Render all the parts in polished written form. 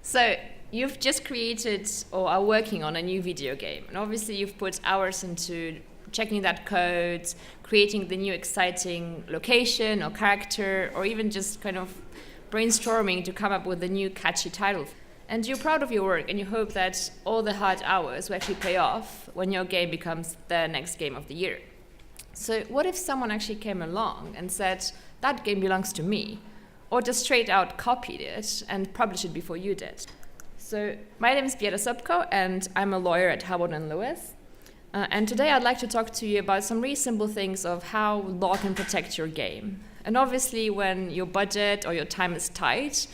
So you've just created or are working on a new video game, and obviously you've put hours into checking that code, creating the new exciting location or character, or even just kind of brainstorming to come up with a new catchy title. And you're proud of your work, and you hope that all the hard hours will actually pay off when your game becomes the next game of the year. So what if someone actually came along and said, that game belongs to me, or just straight out copied it and published it before you did? So my name is Beata Sobkow, and I'm a lawyer at Harbottle Lewis. And today I'd like to talk to you about some really simple things of how law can protect your game. And obviously when your budget or your time is tight,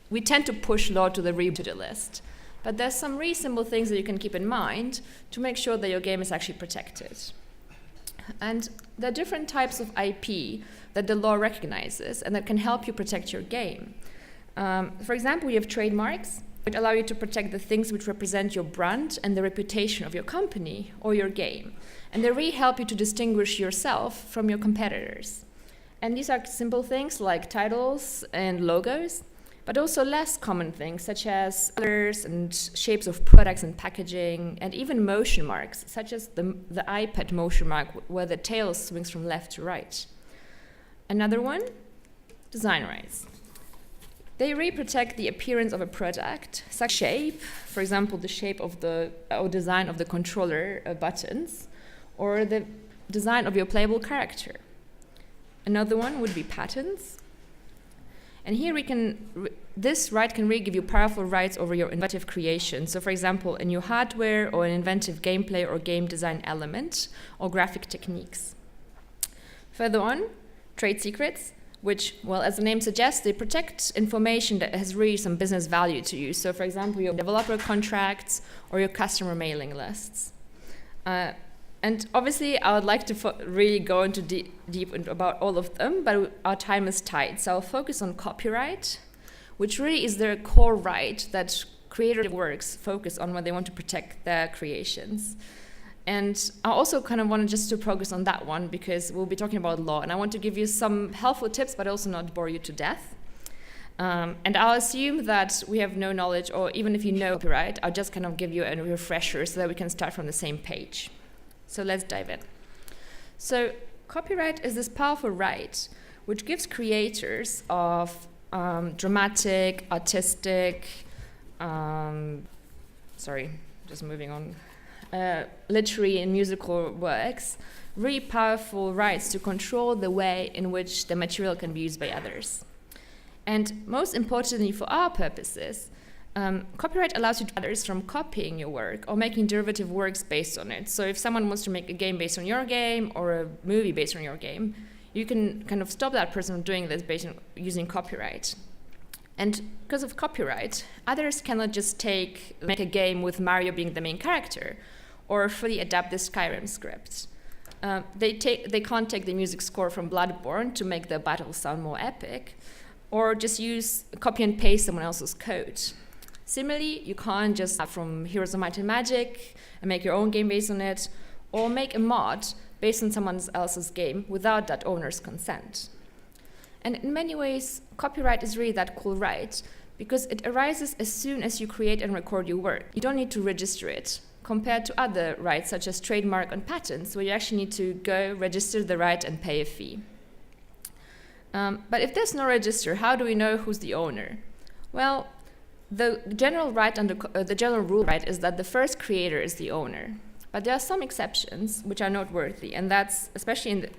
we tend to push law to the to-do list. But there's some really simple things that you can keep in mind to make sure that your game is actually protected. And there are different types of IP that the law recognizes and that can help you protect your game. For example, you have trademarks, which allow you to protect the things which represent your brand and the reputation of your company or your game. And they really help you to distinguish yourself from your competitors. And these are simple things like titles and logos, but also less common things such as colors and shapes of products and packaging, and even motion marks, such as the iPad motion mark where the tail swings from left to right. Another one, design rights. They really protect the appearance of a product, such as shape, for example, the shape of the or design of the controller buttons, or the design of your playable character. Another one would be patents. And here this right can really give you powerful rights over your innovative creation. So for example, a new hardware or an inventive gameplay or game design element or graphic techniques. Further on, trade secrets, which, well, as the name suggests, they protect information that has really some business value to you. So for example, your developer contracts or your customer mailing lists. And obviously, I would like to really go into deep about all of them, but our time is tight. So I'll focus on copyright, which really is their core right that creative works focus on when they want to protect their creations. And I also kind of wanted just to focus on that one because we'll be talking about law, and I want to give you some helpful tips, but also not bore you to death. And I'll assume that we have no knowledge, or even if you know copyright, I'll just kind of give you a refresher so that we can start from the same page. So let's dive in. So copyright is this powerful right which gives creators of dramatic, artistic, literary and musical works, really powerful rights to control the way in which the material can be used by others. And most importantly for our purposes, copyright allows you to stop others from copying your work or making derivative works based on it. So if someone wants to make a game based on your game or a movie based on your game, you can kind of stop that person from doing this based on using copyright. And because of copyright, others cannot just make a game with Mario being the main character or fully adapt the Skyrim script. They can't take the music score from Bloodborne to make the battle sound more epic, or just copy and paste someone else's code. Similarly, you can't just start from Heroes of Might and Magic and make your own game based on it, or make a mod based on someone else's game without that owner's consent. And in many ways, copyright is really that cool right, because it arises as soon as you create and record your work. You don't need to register it, compared to other rights such as trademark and patents, where you actually need to go register the right and pay a fee. But if there's no register, how do we know who's the owner? Well, the general rule right is that the first creator is the owner. But there are some exceptions which are noteworthy, and that's especially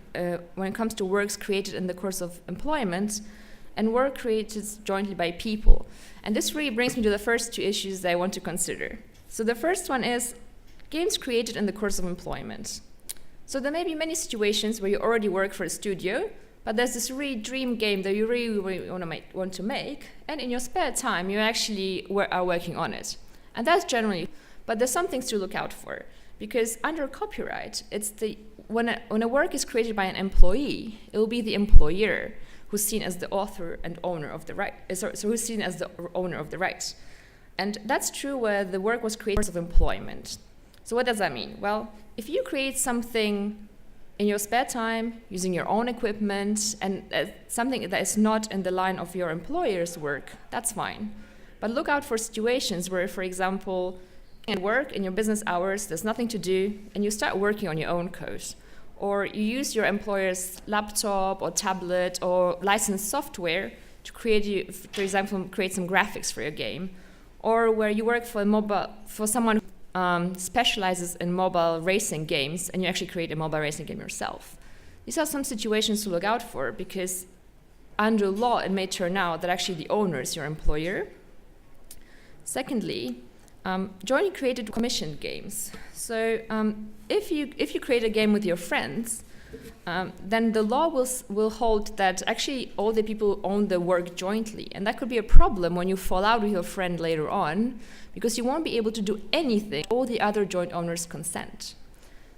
when it comes to works created in the course of employment and work created jointly by people. And this really brings me to the first two issues that I want to consider. So the first one is games created in the course of employment. So there may be many situations where you already work for a studio, but there's this really dream game that you really want to make, and in your spare time you actually are working on it. And that's generally, but there's some things to look out for. Because under copyright, it's when a work is created by an employee, it will be the employer who's seen as the author and owner of the right. So who's seen as the owner of the rights. And that's true where the work was created in the course of employment. So what does that mean? Well, if you create something in your spare time, using your own equipment, and something that is not in the line of your employer's work, that's fine. But look out for situations where, for example, at work in your business hours, there's nothing to do, and you start working on your own code. Or you use your employer's laptop or tablet or licensed software to create, for example, create some graphics for your game. Or where you work for someone who specializes in mobile racing games, and you actually create a mobile racing game yourself. These are some situations to look out for, because under law, it may turn out that actually the owner is your employer. Secondly, jointly created commissioned games. So if you create a game with your friends, then the law will hold that actually all the people own the work jointly. And that could be a problem when you fall out with your friend later on, because you won't be able to do anything all the other joint owners consent.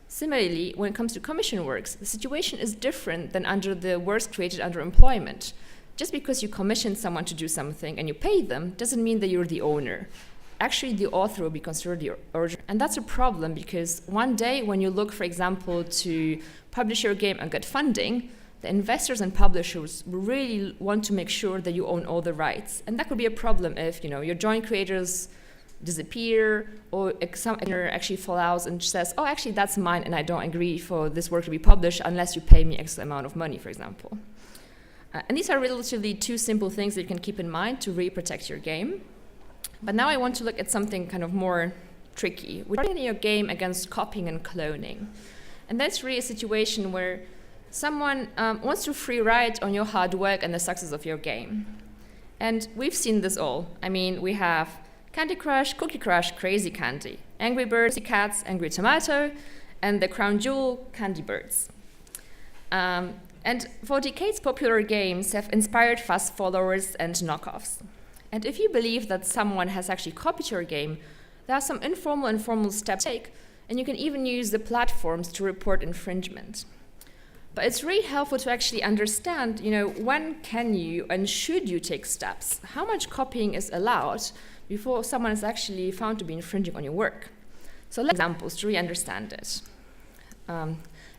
Similarly, when it comes to commission works, the situation is different than under the works created under employment. Just because you commission someone to do something and you pay them doesn't mean that you're the owner. Actually, the author will be considered the original. And that's a problem, because one day when you look, for example, to publish your game and get funding, the investors and publishers really want to make sure that you own all the rights. And that could be a problem if your joint creators disappear, or some owner actually falls out and says, oh, actually that's mine and I don't agree for this work to be published unless you pay me X amount of money, for example. And these are relatively two simple things that you can keep in mind to really protect your game. But now I want to look at something kind of more tricky. We're running your game against copying and cloning. And that's really a situation where someone wants to free ride on your hard work and the success of your game. And we've seen this all. I mean, we have Candy Crush, Cookie Crush, Crazy Candy, Angry Birds, Cats, Angry Tomato, and the crown jewel, Candy Birds. And for decades, popular games have inspired fast followers and knockoffs. And if you believe that someone has actually copied your game, there are some informal and formal steps to take, and you can even use the platforms to report infringement. But it's really helpful to actually understand, when can you and should you take steps? How much copying is allowed before someone is actually found to be infringing on your work? So let's examples to really understand it.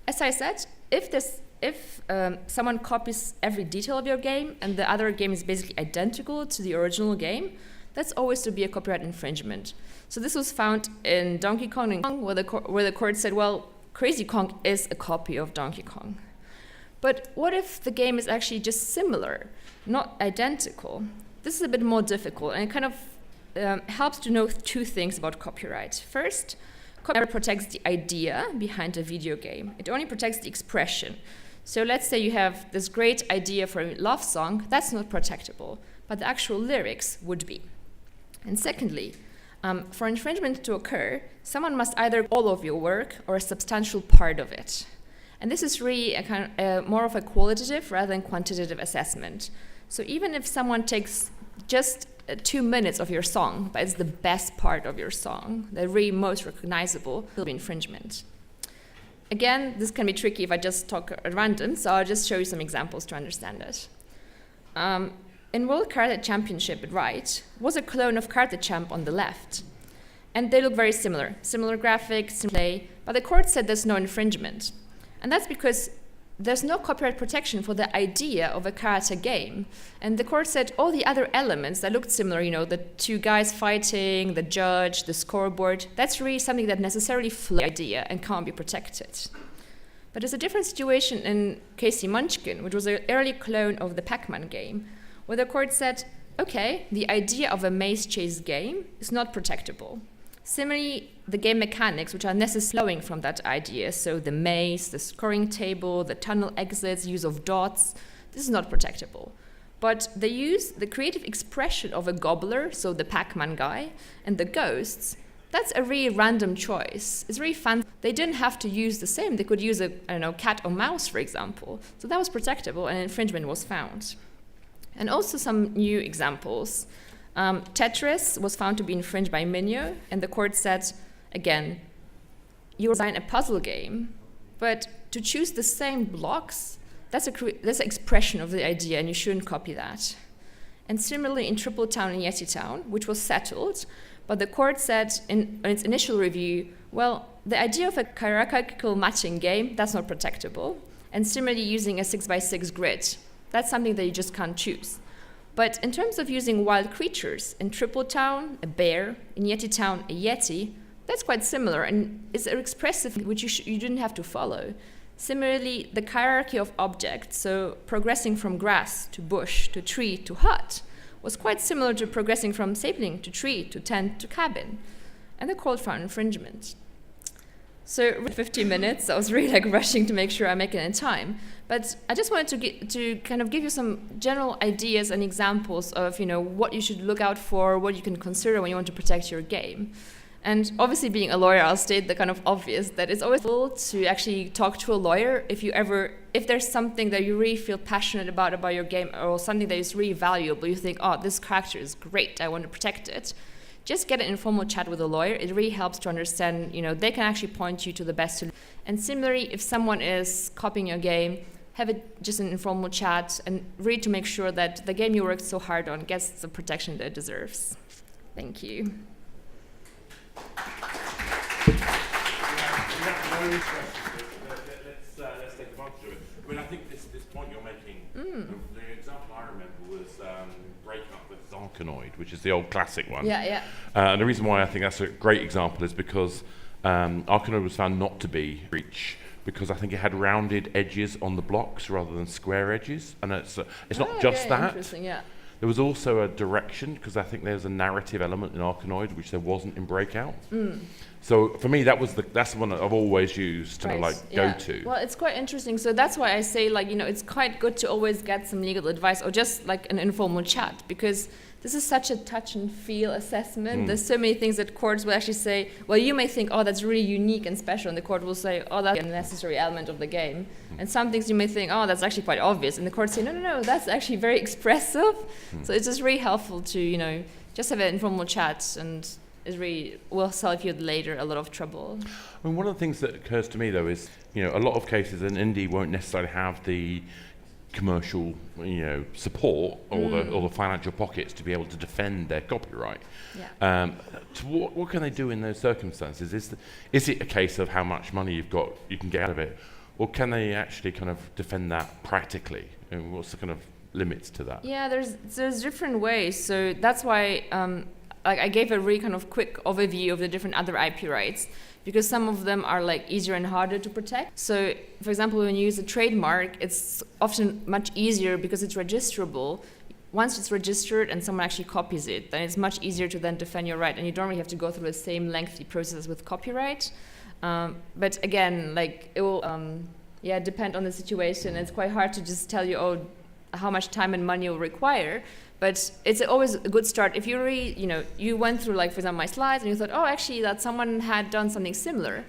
As I said, if someone copies every detail of your game and the other game is basically identical to the original game, that's always to be a copyright infringement. So this was found in Donkey Kong and Kong, where the court said, well, Crazy Kong is a copy of Donkey Kong. But what if the game is actually just similar, not identical? This is a bit more difficult, and it kind of helps to know two things about copyright. First, copyright protects the idea behind a video game. It only protects the expression. So let's say you have this great idea for a love song, that's not protectable, but the actual lyrics would be. And secondly, for infringement to occur, someone must either all of your work or a substantial part of it. And this is really more of a qualitative rather than quantitative assessment. So even if someone takes just 2 minutes of your song, but it's the best part of your song, the really most recognizable, will be infringement. Again, this can be tricky if I just talk at random, so I'll just show you some examples to understand it. In World Karate Championship at right was a clone of Karate Champ on the left. And they look very similar. Similar graphics, similar play, but the court said there's no infringement. And that's because there's no copyright protection for the idea of a karate game. And the court said all the other elements that looked similar, the two guys fighting, the judge, the scoreboard, that's really something that necessarily flies the idea and can't be protected. But there's a different situation in Casey Munchkin, which was an early clone of the Pac-Man game, where the court said, okay, the idea of a maze chase game is not protectable. Similarly, the game mechanics, which are necessarily flowing from that idea, so the maze, the scoring table, the tunnel exits, use of dots, this is not protectable. But they use the creative expression of a gobbler, so the Pac-Man guy, and the ghosts. That's a really random choice. It's really fun. They didn't have to use the same. They could use a, cat or mouse, for example. So that was protectable, and infringement was found. And also some new examples. Tetris was found to be infringed by Minio, and the court said, again, you design a puzzle game, but to choose the same blocks, that's an expression of the idea, and you shouldn't copy that. And similarly in Triple Town and Yeti Town, which was settled, but the court said in its initial review, well, the idea of a hierarchical matching game, that's not protectable. And similarly using a 6x6 grid, that's something that you just can't choose. But in terms of using wild creatures, in Triple Town, a bear, in Yeti Town, a yeti, that's quite similar and is expressive, which you didn't have to follow. Similarly, the hierarchy of objects, so progressing from grass to bush to tree to hut, was quite similar to progressing from sapling to tree to tent to cabin. And the court found infringement. So 15 minutes, I was really like rushing to make sure I make it in time. But I just wanted to kind of give you some general ideas and examples of, what you should look out for, what you can consider when you want to protect your game. And obviously being a lawyer, I'll state the kind of obvious that it's always helpful to actually talk to a lawyer if there's something that you really feel passionate about your game, or something that is really valuable. You think, oh, this character is great, I want to protect it. Just get an informal chat with a lawyer. It really helps to understand, they can actually point you to the best solution. And similarly, if someone is copying your game, have just an informal chat and really to make sure that the game you worked so hard on gets the protection that it deserves. Thank you. Let's take advantage of it. I mean, I think this point you're making, the example I remember was breaking up with Arkanoid, which is the old classic one. Yeah. And the reason why I think that's a great example is because Arkanoid was found not to be breach because I think it had rounded edges on the blocks rather than square edges, and it's not just that. Interesting, yeah. There was also a direction, because I think there's a narrative element in Arkanoid which there wasn't in Breakout. So for me, that's the one that I've always used to go to. Well, it's quite interesting. So that's why I say it's quite good to always get some legal advice or just like an informal chat, because this is such a touch and feel assessment. There's so many things that courts will actually say, well, you may think, oh, that's really unique and special. And the court will say, oh, that's a necessary element of the game. And some things you may think, oh, that's actually quite obvious. And the court say, no, that's actually very expressive. So it's just really helpful to, just have an informal chat, and it really will save you later a lot of trouble. I mean, one of the things that occurs to me, though, is, a lot of cases an indie won't necessarily have the commercial, support or the financial pockets to be able to defend their copyright. Yeah. So what can they do in those circumstances? Is it a case of how much money you can get out of it, or can they actually kind of defend that practically? And what's the kind of limits to that? Yeah, there's different ways. So that's why I gave a really kind of quick overview of the different other IP rights, because some of them are easier and harder to protect. So, for example, when you use a trademark, it's often much easier because it's registerable. Once it's registered and someone actually copies it, then it's much easier to then defend your right, and you don't really have to go through the same lengthy process with copyright. But again, it will depend on the situation. It's quite hard to just tell you, how much time and money it will require. But it's always a good start. If you really, you went through, for example, my slides, and you thought, actually, that someone had done something similar.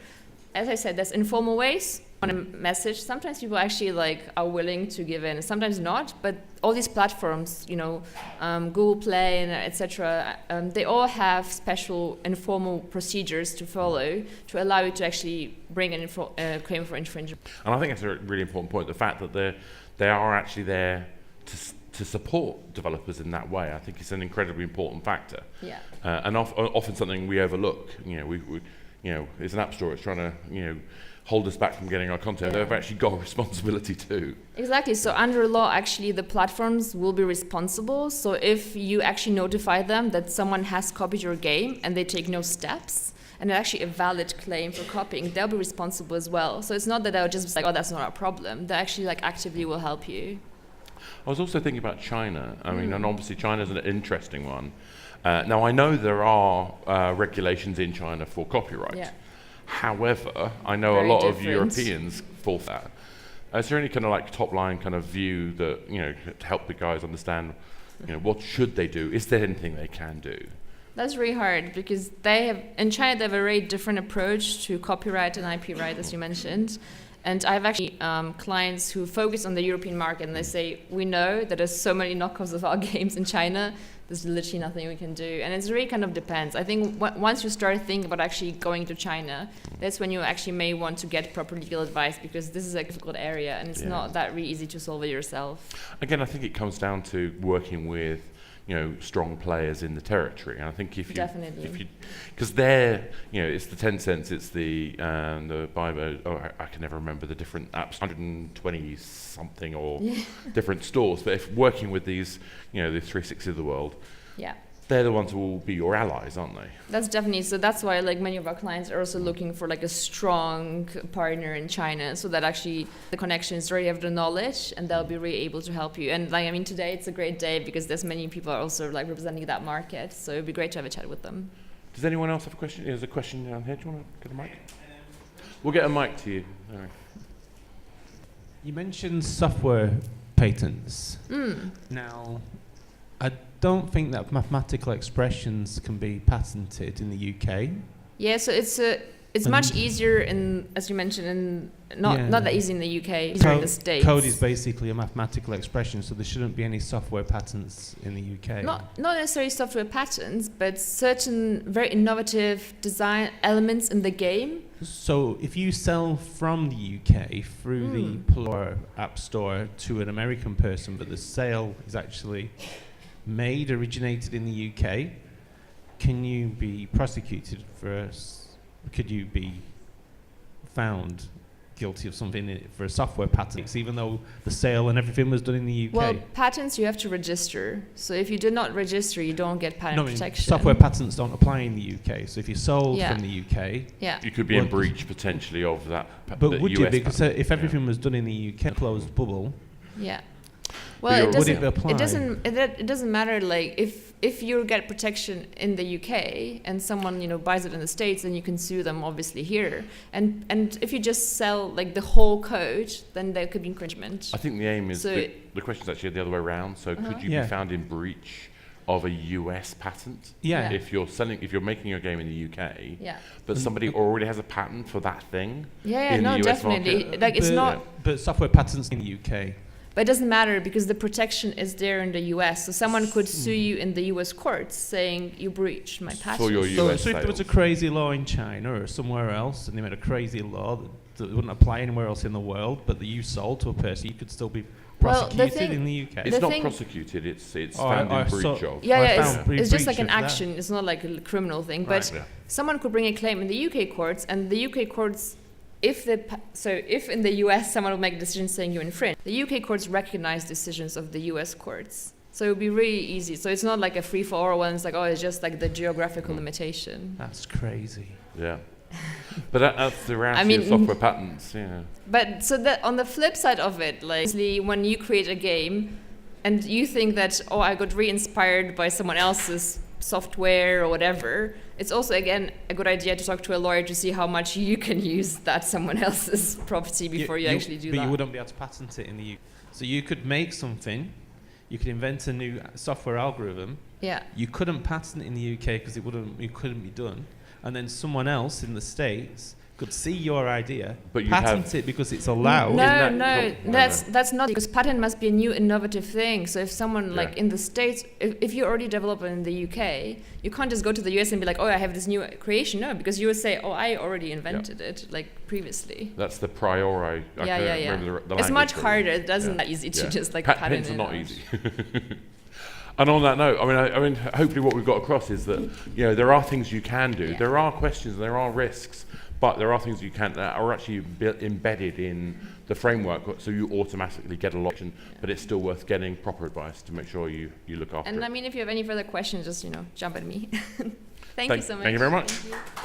As I said, there's informal ways on a message. Sometimes people actually, are willing to give in, sometimes not. But all these platforms, Google Play and etc., they all have special informal procedures to follow to allow you to actually bring a claim for infringement. And I think that's a really important point, the fact that they are actually there to support developers in that way. I think it's an incredibly important factor. Yeah. And often something we overlook. It's an app store. It's trying to, hold us back from getting our content. Yeah. They've actually got a responsibility too. Exactly. So under law, actually, the platforms will be responsible. So if you actually notify them that someone has copied your game and they take no steps, and actually a valid claim for copying, they'll be responsible as well. So it's not that they'll just be that's not our problem. They actually actively will help you. I was also thinking about China. I mean, and obviously China's an interesting one. Now, I know there are regulations in China for copyright. Yeah. However, I know Very a lot different. of Europeans fall for that. Is there any kind of top line kind of view that, to help the guys understand, what should they do? Is there anything they can do? That's really hard, because in China, they have a very different approach to copyright and IP right, as you mentioned. And I have actually clients who focus on the European market, and they say, we know that there's so many knockoffs of our games in China, there's literally nothing we can do. And it really kind of depends. I think once you start thinking about actually going to China, that's when you actually may want to get proper legal advice, because this is a difficult area, and it's not that really easy to solve it yourself. Again, I think it comes down to working with strong players in the territory. And I think if Definitely. you, because they're, it's the Tencents, it's the Bibo. I can never remember the different apps, 120 something or different stores. But if working with these, the 360 of the world, Yeah. they're the ones who will be your allies, aren't they? That's definitely, so that's why like many of our clients are also looking for like a strong partner in China, so that actually the connections already have the knowledge and they'll be really able to help you. And like, I mean, today it's a great day because there's many people are also like representing that market, so it'd be great to have a chat with them. Does anyone else have a question? There's a question down here. Do you want to get a mic? We'll get a mic to you. All right. You mentioned software patents. Now, I don't think that mathematical expressions can be patented in the UK. Yeah, so it's much easier in, as you mentioned, not that easy in the UK, easier in the States. Code is basically a mathematical expression, so there shouldn't be any software patents in the UK. Not necessarily software patents, but certain very innovative design elements in the game. So if you sell from the UK through the Plur App Store to an American person, but the sale is actually originated in the UK, can you be prosecuted could you be found guilty of something for a software patent, even though the sale and everything was done in the UK? Well, patents you have to register. So if you did not register, you don't get patent protection. Software patents don't apply in the UK. So if you sold from the UK, you could be in breach potentially of that. But would you? US Because patent. if everything was done in the UK, closed bubble. Yeah. Well, would it apply? It doesn't matter. Like if you get protection in the UK and someone buys it in the States, then you can sue them obviously here. And if you just sell like the whole code, then there could be infringement. I think the aim is the question is actually the other way around. So could you be found in breach of a US patent? Yeah. If you're making your game in the UK, but somebody Mm-hmm. already has a patent for that thing. Yeah, the US definitely. market. Like it's not. But software patents in the UK. But it doesn't matter because the protection is there in the US. So someone could sue you in the US courts saying you breached my patent. For your US So if there was a crazy law in China or somewhere else and they made a crazy law that wouldn't apply anywhere else in the world, but that you sold to a person, you could still be prosecuted in the UK. It's not prosecuted, it's found in breach of. It's just like an action. It's not like a criminal thing. But someone could bring a claim in the UK courts, and the UK courts, if in the US someone would make a decision saying you infringe, the UK courts recognize decisions of the US courts. So it would be really easy. So it's not like a free-for-all one. It's like, it's just like the geographical limitation. That's crazy. Yeah. But that's the reality of software patents, yeah. But so that on the flip side of it, like when you create a game and you think that, I got re-inspired by someone else's software or whatever, it's also, again, a good idea to talk to a lawyer to see how much you can use that someone else's property before you actually do that. But you wouldn't be able to patent it in the UK. So you could make something, you could invent a new software algorithm. Yeah. You couldn't patent it in the UK because it couldn't be done. And then someone else in the States could see your idea, but patent it because it's allowed. No, that's not, because patent must be a new innovative thing. So if someone like in the States, if you already develop it in the UK, you can't just go to the US and be like, I have this new creation. No, because you would say, I already invented it like previously. That's the priori. Remember the it's much harder. It doesn't that easy to just like patent it. Patents are not easy. And on that note, I mean, hopefully what we've got across is that there are things you can do. There are questions, there are risks, but there are things you can that are actually embedded in the framework, so you automatically get a lot. But it's still worth getting proper advice to make sure you look after it. And I mean, if you have any further questions, just jump at me. Thank you so much. Thank you very much. Thank you.